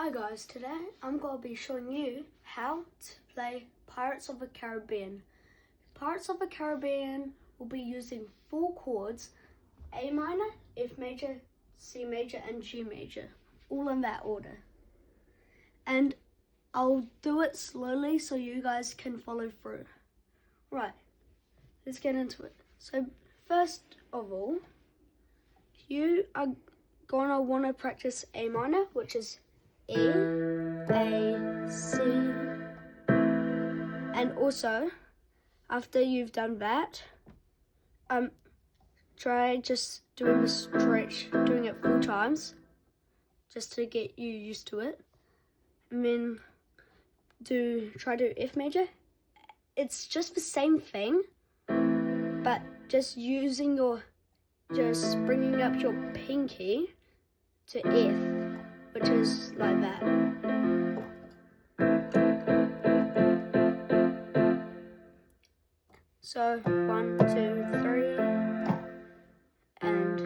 Hi guys, today I'm going to be showing you how to play Pirates of the Caribbean. Pirates of the Caribbean will be using 4 chords: A minor, F major, C major and G major, all in that order. And I'll do it slowly so you guys can follow through. Right, let's get into it. So first of all, you are going to want to practice A minor, which is E, A, C, and also after you've done that, try just doing the stretch, doing it 4 times, just to get you used to it. And then try to F major. It's just the same thing, but just bringing up your pinky to F, which is like that. So 1, 2, 3, and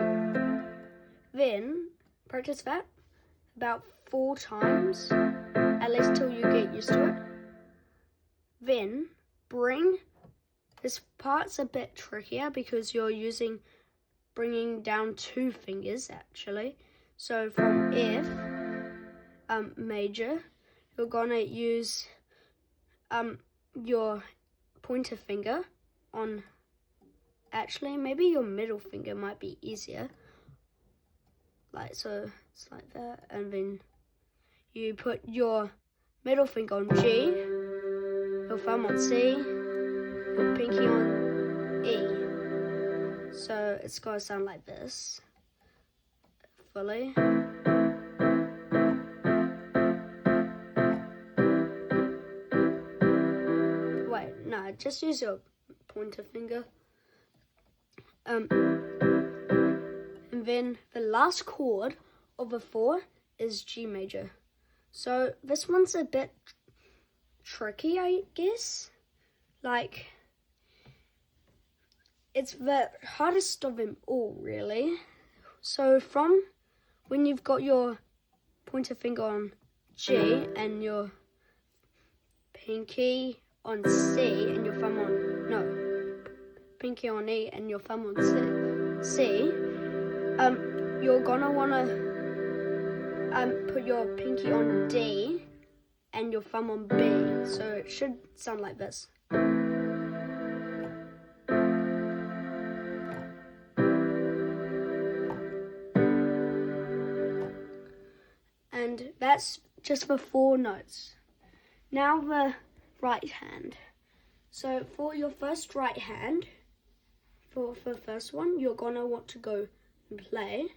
then practice that about 4 times, at least till you get used to it. Then this part's a bit trickier because you're bringing down 2 fingers actually. So from F major, you're gonna use your pointer finger on, actually maybe your middle finger might be easier. So it's like that, and then you put your middle finger on G, your thumb on C, your pinky on E. So it's gonna sound like this fully. Wait, no, just use your pointer finger. And then the last chord of the 4 is G major. So this one's a bit tricky, I guess. Like, it's the hardest of them all, really. So from when you've got your pointer finger on G and your pinky on C and your thumb on, pinky on E and your thumb on C, you're gonna wanna put your pinky on D and your thumb on B. So it should sound like this. And that's just for 4 notes. Now the right hand. So for your first right hand, for the first one, you're gonna want to go and play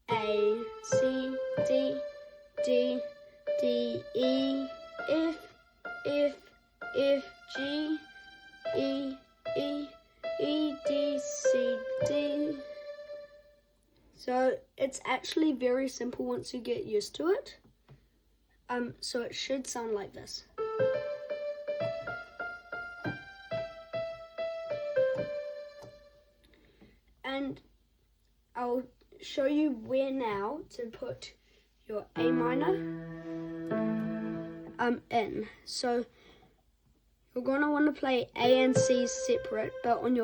A, C, D, D, D, E, F, G, E, D, C, D. So it's actually very simple once you get used to it. So it should sound like this. And I'll show you where now to put your A minor in. So you're gonna want to play A and C separate, but when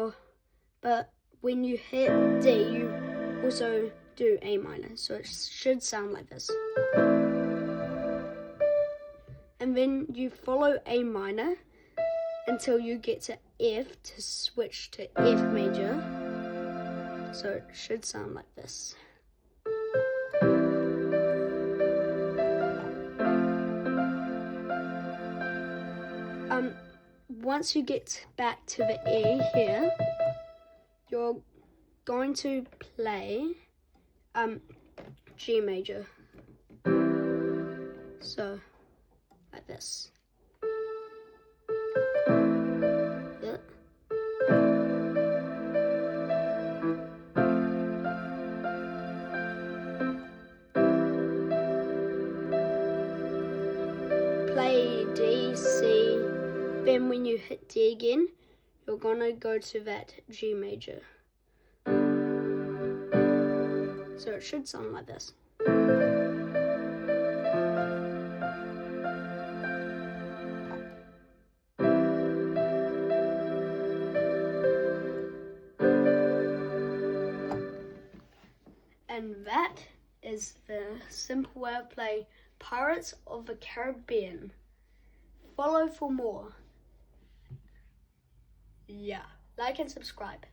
you hit D, you also do A minor. So it should sound like this. And then you follow A minor until you get to F to switch to F major. So it should sound like this. Once you get back to the E here, you're going to play G major. So like this. Yeah. Play D, C, then when you hit D again, you're gonna go to that G major. So it should sound like this. that is the simple way of playing Pirates of the Caribbean. Follow for more. Yeah, like and subscribe.